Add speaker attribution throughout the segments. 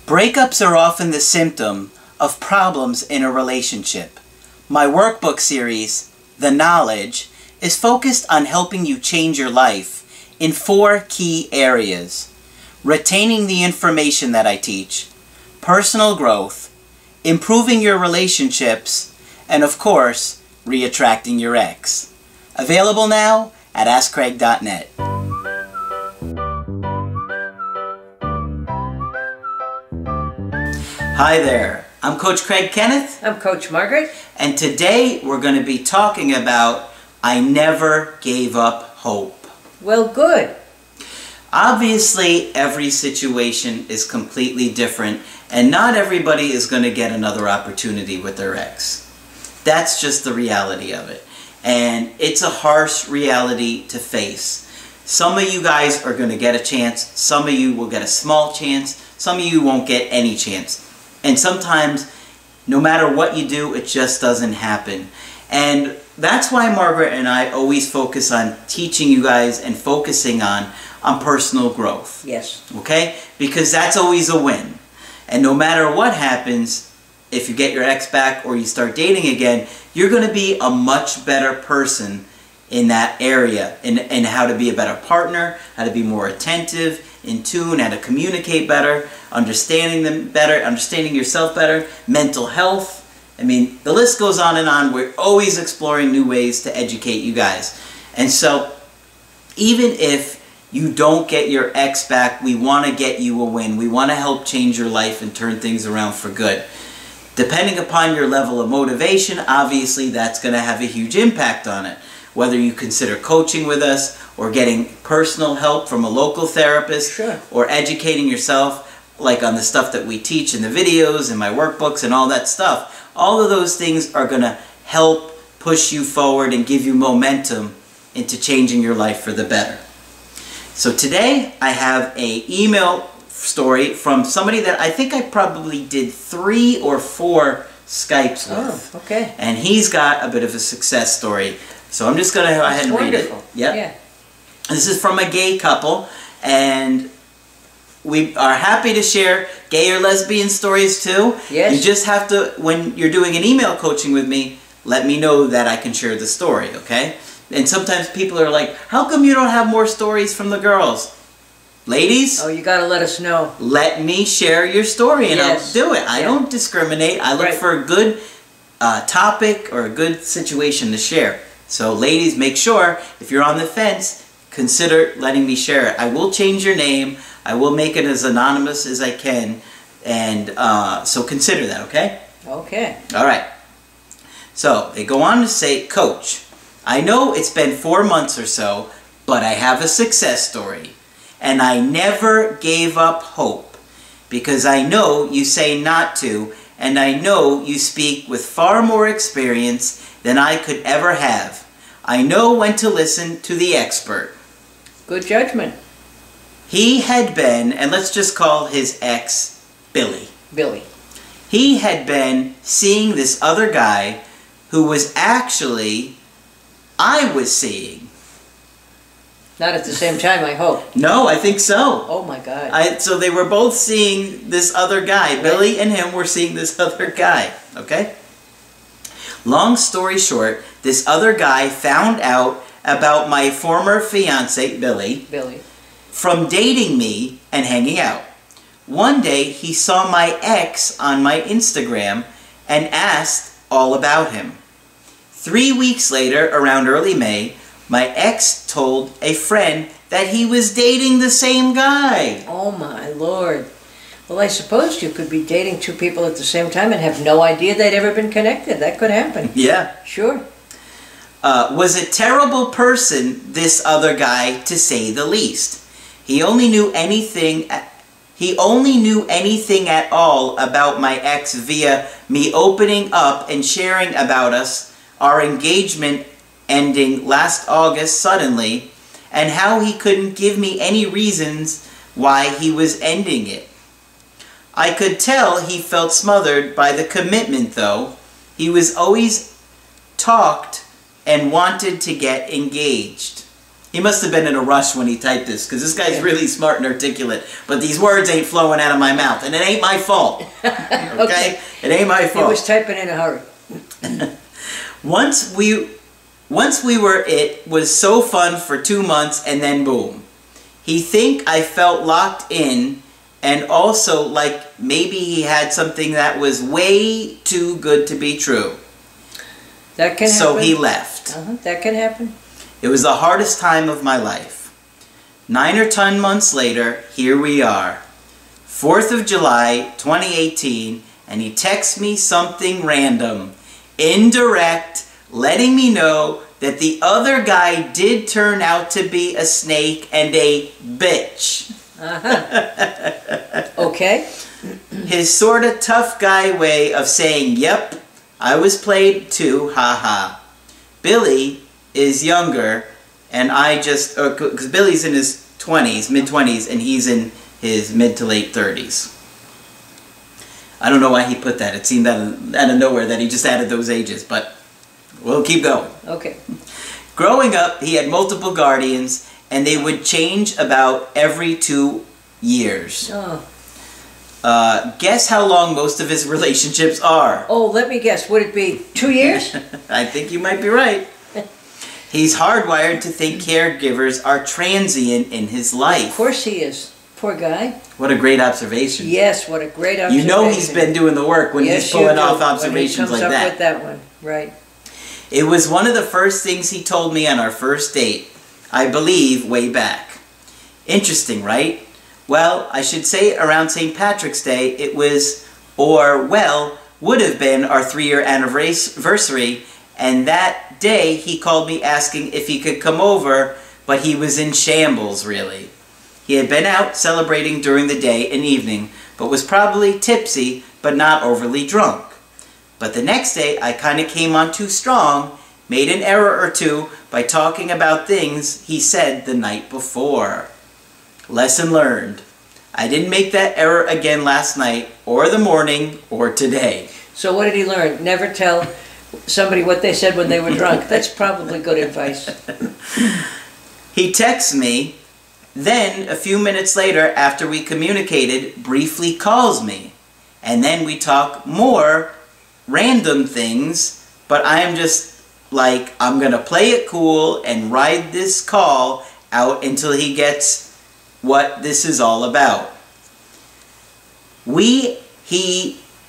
Speaker 1: Breakups are often the symptom of problems in a relationship. My workbook series, The Knowledge, is focused on helping you change your life in 4 key areas: retaining the information that I teach, personal growth, improving your relationships, and of course, re-attracting your ex. Available now at AskCraig.net. Hi there, I'm Coach Craig Kenneth.
Speaker 2: I'm Coach Margaret.
Speaker 1: And today we're going to be talking about I never gave up hope.
Speaker 2: Well, good.
Speaker 1: Obviously, every situation is completely different, and not everybody is going to get another opportunity with their ex. That's just the reality of it. And it's a harsh reality to face. Some of you guys are going to get a chance, some of you will get a small chance, some of you won't get any chance. And sometimes, no matter what you do, it just doesn't happen. And that's why Margaret and I always focus on teaching you guys and focusing on personal growth.
Speaker 2: Yes.
Speaker 1: Okay? Because that's always a win. And no matter what happens, if you get your ex back or you start dating again, you're going to be a much better person in that area. In how to be a better partner, how to be more attentive, in tune, how to communicate better, understanding them better, understanding yourself better, mental health. I mean, the list goes on and on. We're always exploring new ways to educate you guys. And so, even if you don't get your ex back, we want to get you a win. We want to help change your life and turn things around for good. Depending upon your level of motivation, obviously that's going to have a huge impact on it. Whether you consider coaching with us or getting personal help from a local therapist,
Speaker 2: sure,
Speaker 1: or educating yourself like on the stuff that we teach in the videos and my workbooks and all that stuff. All of those things are going to help push you forward and give you momentum into changing your life for the better. So today I have an email story from somebody that I think I probably did 3 or 4 Skypes with.
Speaker 2: Oh, okay.
Speaker 1: And he's got a bit of a success story. So I'm just going to go ahead and read it. Yep.
Speaker 2: Yeah.
Speaker 1: This is from a gay couple, and we are happy to share gay or lesbian stories too.
Speaker 2: Yes.
Speaker 1: You just have to, when you're doing an email coaching with me, let me know that I can share the story, okay? And sometimes people are like, how come you don't have more stories from the girls? Ladies?
Speaker 2: Oh, you got to let us know.
Speaker 1: Let me share your story and
Speaker 2: yes.
Speaker 1: I'll do it. I don't discriminate. I look
Speaker 2: right.
Speaker 1: for a good topic or a good situation to share. So ladies, make sure, if you're on the fence, consider letting me share it. I will change your name. I will make it as anonymous as I can. And so consider that, okay?
Speaker 2: Okay.
Speaker 1: All right. So they go on to say, Coach, I know it's been 4 months or so, but I have a success story. And I never gave up hope. Because I know you say not to, and I know you speak with far more experience than I could ever have. I know when to listen to the expert.
Speaker 2: Good judgment.
Speaker 1: He had been, and let's just call his ex Billy.
Speaker 2: Billy.
Speaker 1: He had been seeing this other guy who was actually, I was seeing.
Speaker 2: Not at the same time, I hope.
Speaker 1: No, I think so.
Speaker 2: Oh my God.
Speaker 1: So they were both seeing this other guy. Right. Billy and him were seeing this other guy. Okay? Long story short, this other guy found out about my former fiance, Billy, from dating me and hanging out. One day, he saw my ex on my Instagram and asked all about him. 3 weeks later, around early May, my ex told a friend that he was dating the same guy.
Speaker 2: Oh my Lord. Well, I suppose you could be dating 2 people at the same time and have no idea they'd ever been connected. That could happen.
Speaker 1: Yeah.
Speaker 2: Sure.
Speaker 1: Was a terrible person, this other guy, to say the least. He only knew anything at all about my ex via me opening up and sharing about us, our engagement ending last August suddenly, and how he couldn't give me any reasons why he was ending it. I could tell he felt smothered by the commitment, though. He was always talked and wanted to get engaged. He must have been in a rush when he typed this, because this guy's really smart and articulate, but these words ain't flowing out of my mouth, and it ain't my fault. Okay? It ain't my fault.
Speaker 2: He was typing in a hurry.
Speaker 1: Once we were, it was so fun for 2 months, and then boom. He think I felt locked in, and also like maybe he had something that was way too good to be true.
Speaker 2: That can happen.
Speaker 1: So he left.
Speaker 2: That can happen.
Speaker 1: It was the hardest time of my life. 9 or 10 months later, here we are. 4th of July, 2018, and he texts me something random, indirect, letting me know that the other guy did turn out to be a snake and a bitch.
Speaker 2: Okay.
Speaker 1: His sort of tough guy way of saying, yep, I was played too, haha. Billy is younger, and I just, because Billy's in his 20s, mid-20s, and he's in his mid to late 30s. I don't know why he put that. It seemed out of nowhere that he just added those ages, but we'll keep going.
Speaker 2: Okay.
Speaker 1: Growing up, he had multiple guardians, and they would change about every 2 years.
Speaker 2: Oh.
Speaker 1: Guess how long most of his relationships are?
Speaker 2: Oh, let me guess. Would it be 2 years?
Speaker 1: I think you might be right. He's hardwired to think caregivers are transient in his life.
Speaker 2: Of course he is. Poor guy.
Speaker 1: What a great observation.
Speaker 2: Yes, what a great observation.
Speaker 1: You know he's been doing the work when he's pulling off observations like that.
Speaker 2: When he comes up with that one, right.
Speaker 1: It was one of the first things he told me on our first date, I believe way back. Interesting, right? Well, I should say around St. Patrick's Day, it was, or well, would have been our 3-year anniversary, and that day he called me asking if he could come over, but he was in shambles, really. He had been out celebrating during the day and evening, but was probably tipsy, but not overly drunk. But the next day, I kind of came on too strong, made an error or two by talking about things he said the night before. Lesson learned. I didn't make that error again last night, or the morning, or today.
Speaker 2: So what did he learn? Never tell somebody what they said when they were drunk. That's probably good advice.
Speaker 1: He texts me, then a few minutes later, after we communicated, briefly calls me. And then we talk more random things, but I am just like, I'm going to play it cool and ride this call out until he gets what this is all about.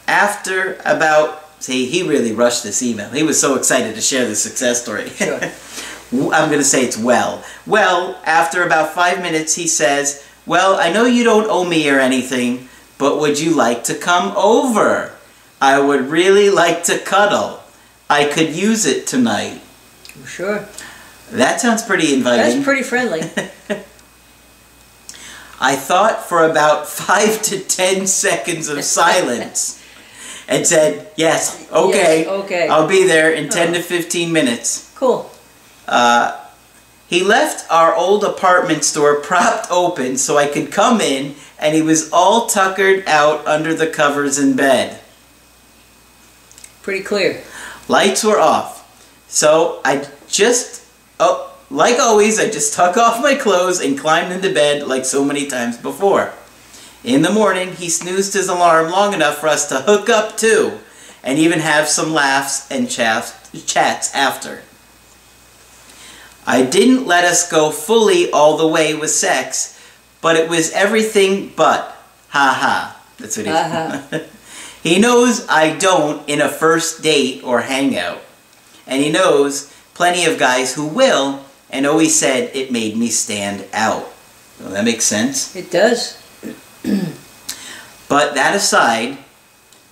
Speaker 1: After about, see, he really rushed this email. He was so excited to share this success story.
Speaker 2: Sure.
Speaker 1: I'm going to say it's well. Well, after about 5 minutes, he says, well, I know you don't owe me or anything, but would you like to come over? I would really like to cuddle. I could use it tonight.
Speaker 2: Sure.
Speaker 1: That sounds pretty inviting.
Speaker 2: That's pretty friendly.
Speaker 1: I thought for about 5 to 10 seconds of silence and said, yes, okay,
Speaker 2: yes, okay.
Speaker 1: I'll be there in 10 to 15 minutes.
Speaker 2: Cool.
Speaker 1: He left our old apartment store propped open so I could come in, and he was all tuckered out under the covers in bed.
Speaker 2: Pretty clear.
Speaker 1: Lights were off. So I just, like always, I just tuck off my clothes and climbed into bed like so many times before. In the morning, he snoozed his alarm long enough for us to hook up too, and even have some laughs and chats after. I didn't let us go fully all the way with sex, but it was everything but. Ha ha. That's what he said. He knows I don't in a first date or hangout. And he knows plenty of guys who will, and always said it made me stand out. Well, that makes sense.
Speaker 2: It does.
Speaker 1: But that aside,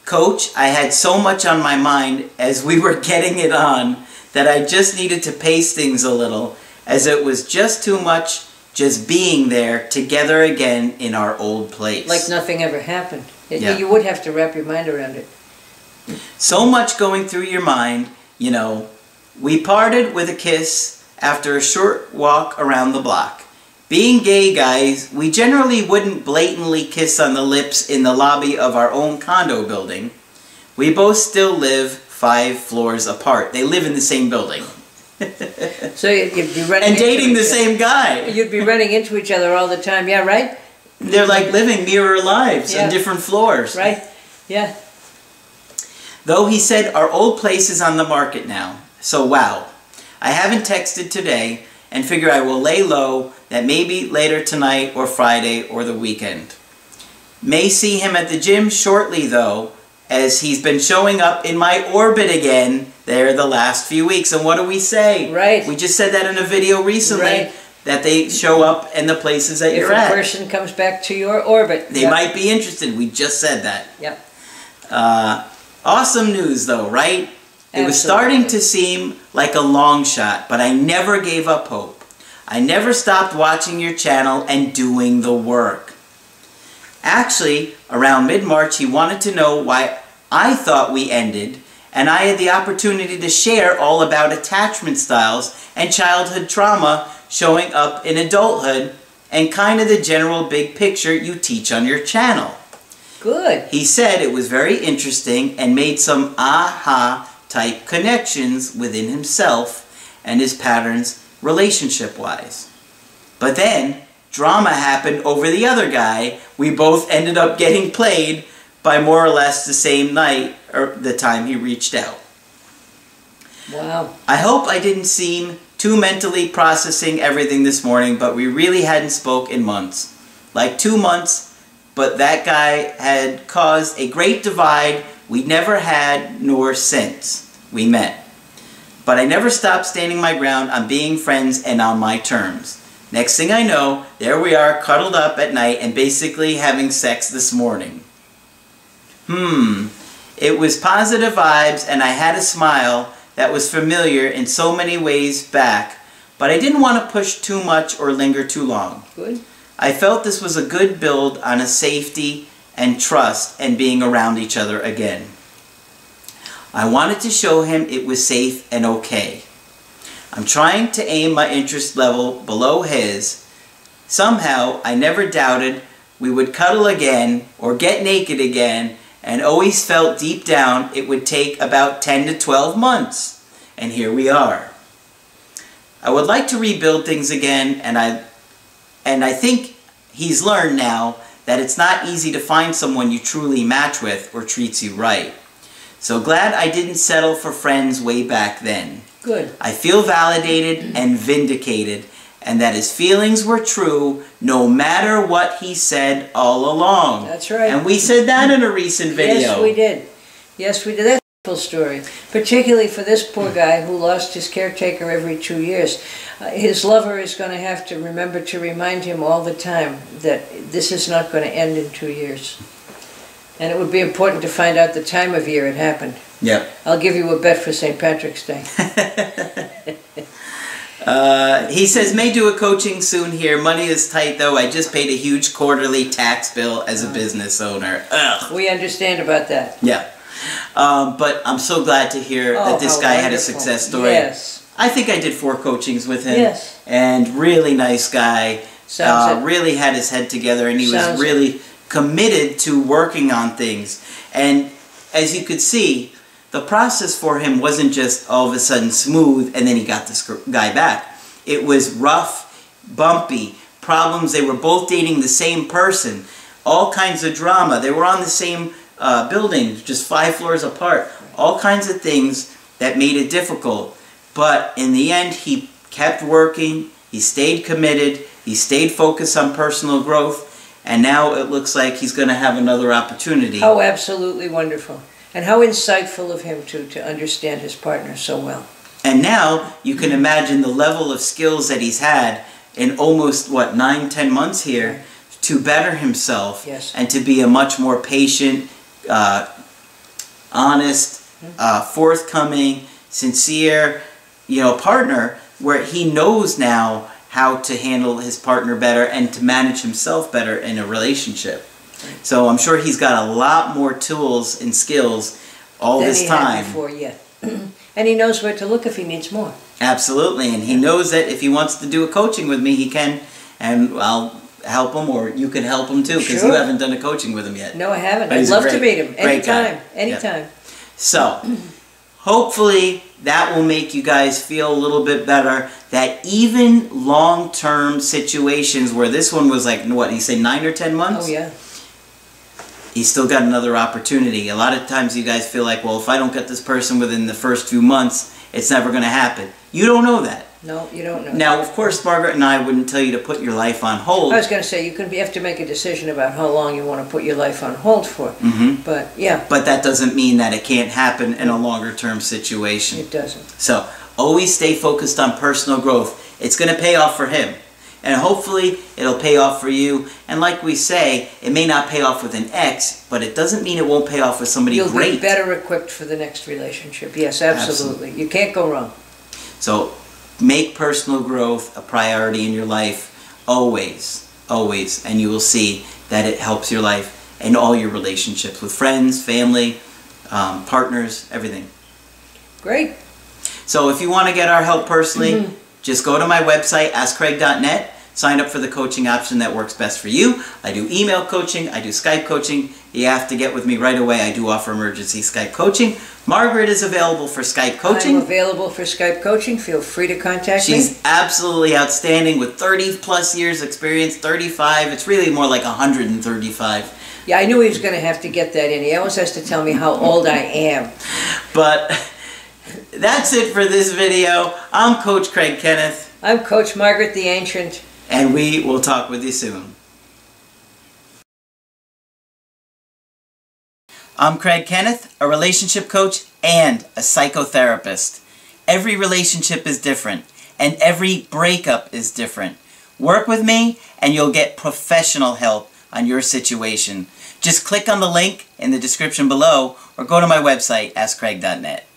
Speaker 1: Coach, I had so much on my mind as we were getting it on that I just needed to pace things a little, as it was just too much just being there together again in our old place.
Speaker 2: Like nothing ever happened.
Speaker 1: Yeah.
Speaker 2: You would have to wrap your mind around it.
Speaker 1: So much going through your mind, you know. We parted with a kiss after a short walk around the block. Being gay guys, we generally wouldn't blatantly kiss on the lips in the lobby of our own condo building. We both still live 5 floors apart. They live in the same building.
Speaker 2: So you'd be running
Speaker 1: and dating
Speaker 2: into
Speaker 1: the same guy.
Speaker 2: You'd be running into each other all the time. Yeah, right?
Speaker 1: They're like living mirror lives on different floors.
Speaker 2: Right, yeah.
Speaker 1: Though he said our old place is on the market now. So wow. I haven't texted today and figure I will lay low that maybe later tonight or Friday or the weekend. May see him at the gym shortly though, as he's been showing up in my orbit again there the last few weeks. And what do we say?
Speaker 2: Right.
Speaker 1: We just said that in a video recently,
Speaker 2: right.
Speaker 1: that they show up in the places that you're at.
Speaker 2: If a person comes back to your orbit.
Speaker 1: They might be interested. We just said that.
Speaker 2: Yep.
Speaker 1: Awesome news though, right? It
Speaker 2: Absolutely.
Speaker 1: was starting to seem like a long shot, but I never gave up hope. I never stopped watching your channel and doing the work. Actually, around mid-March, he wanted to know why I thought we ended, and I had the opportunity to share all about attachment styles and childhood trauma showing up in adulthood and kind of the general big picture you teach on your channel.
Speaker 2: Good.
Speaker 1: He said it was very interesting and made some aha type connections within himself and his patterns relationship-wise. But then, drama happened over the other guy. We both ended up getting played by more or less the same night or the time he reached out.
Speaker 2: Wow.
Speaker 1: I hope I didn't seem too mentally processing everything this morning, but we really hadn't spoke in months. Like 2 months, but that guy had caused a great divide we never had nor since we met. But I never stopped standing my ground on being friends and on my terms. Next thing I know, there we are cuddled up at night and basically having sex this morning. It was positive vibes and I had a smile that was familiar in so many ways back, but I didn't want to push too much or linger too long.
Speaker 2: Good.
Speaker 1: I felt this was a good build on a safety and trust and being around each other again. I wanted to show him it was safe and okay. I'm trying to aim my interest level below his. Somehow, I never doubted we would cuddle again or get naked again, and always felt deep down it would take about 10 to 12 months. And here we are. I would like to rebuild things again, and I think he's learned now that it's not easy to find someone you truly match with or treats you right. So glad I didn't settle for friends way back then.
Speaker 2: Good.
Speaker 1: I feel validated and vindicated, and that his feelings were true no matter what he said all along.
Speaker 2: That's right.
Speaker 1: And we said that in a recent video.
Speaker 2: Yes, we did. Yes, we did. That's a full story. Particularly for this poor guy who lost his caretaker every 2 years. His lover is going to have to remember to remind him all the time that this is not going to end in 2 years. And it would be important to find out the time of year it happened.
Speaker 1: Yep.
Speaker 2: I'll give you a bet for St. Patrick's Day.
Speaker 1: He says, may do a coaching soon here. Money is tight though. I just paid a huge quarterly tax bill as a business owner. Ugh.
Speaker 2: We understand about that.
Speaker 1: Yeah. But I'm so glad to hear that this guy had a success story.
Speaker 2: Yes.
Speaker 1: I think I did 4 coachings with him.
Speaker 2: Yes.
Speaker 1: And really nice guy. Really had his head together, and he was really committed to working on things. And as you could see, the process for him wasn't just all of a sudden smooth and then he got this guy back. It was rough, bumpy, problems. They were both dating the same person, all kinds of drama. They were on the same building, just 5 floors apart. All kinds of things that made it difficult. But in the end, he kept working, he stayed committed, he stayed focused on personal growth, and now it looks like he's going to have another opportunity.
Speaker 2: Oh, absolutely wonderful. And how insightful of him to understand his partner so well.
Speaker 1: And now you can imagine the level of skills that he's had in almost, what, 9-10 months here to better himself.
Speaker 2: Yes.
Speaker 1: And to be a much more patient, honest, forthcoming, sincere, partner, where he knows now how to handle his partner better and to manage himself better in a relationship. So I'm sure he's got a lot more tools and skills all this time.
Speaker 2: Had before, yeah. And he knows where to look if he needs more.
Speaker 1: Absolutely, and he knows that if he wants to do a coaching with me, he can, and I'll help him, or you can help him too, because you haven't done a coaching with him yet.
Speaker 2: No, I haven't.
Speaker 1: But
Speaker 2: I'd love to meet him.
Speaker 1: Anytime.
Speaker 2: Anytime.
Speaker 1: Yeah. So, hopefully that will make you guys feel a little bit better, that even long-term situations where this one was like, what, you say 9 or 10 months?
Speaker 2: Oh, yeah.
Speaker 1: He's still got another opportunity. A lot of times you guys feel like, well, if I don't get this person within the first few months, it's never going to happen. You don't know that.
Speaker 2: No, you don't know.
Speaker 1: Now, of course, Margaret and I wouldn't tell you to put your life on hold.
Speaker 2: I was going to say, you have to make a decision about how long you want to put your life on hold for.
Speaker 1: Mm-hmm.
Speaker 2: But, yeah.
Speaker 1: But that doesn't mean that it can't happen in a longer-term situation.
Speaker 2: It doesn't.
Speaker 1: So, always stay focused on personal growth. It's going to pay off for him. And hopefully, it'll pay off for you. And like we say, it may not pay off with an ex, but it doesn't mean it won't pay off with somebody great.
Speaker 2: You'll be better equipped for the next relationship. Yes, absolutely. You can't go wrong.
Speaker 1: So, make personal growth a priority in your life, always, always, and you will see that it helps your life and all your relationships with friends, family, partners, everything.
Speaker 2: Great.
Speaker 1: So if you want to get our help personally, just go to my website, askcraig.net, sign up for the coaching option that works best for you. I do email coaching, I do Skype coaching. You have to get with me right away. I do offer emergency Skype coaching. Margaret is available for Skype coaching.
Speaker 2: I'm available for Skype coaching. Feel free to contact me.
Speaker 1: She's absolutely outstanding with 30 plus years experience, 35. It's really more like 135.
Speaker 2: Yeah, I knew he was going to have to get that in. He always has to tell me how old I am.
Speaker 1: But that's it for this video. I'm Coach Craig Kenneth.
Speaker 2: I'm Coach Margaret the Ancient.
Speaker 1: And we will talk with you soon. I'm Craig Kenneth, a relationship coach and a psychotherapist. Every relationship is different, and every breakup is different. Work with me, and you'll get professional help on your situation. Just click on the link in the description below, or go to my website, askcraig.net.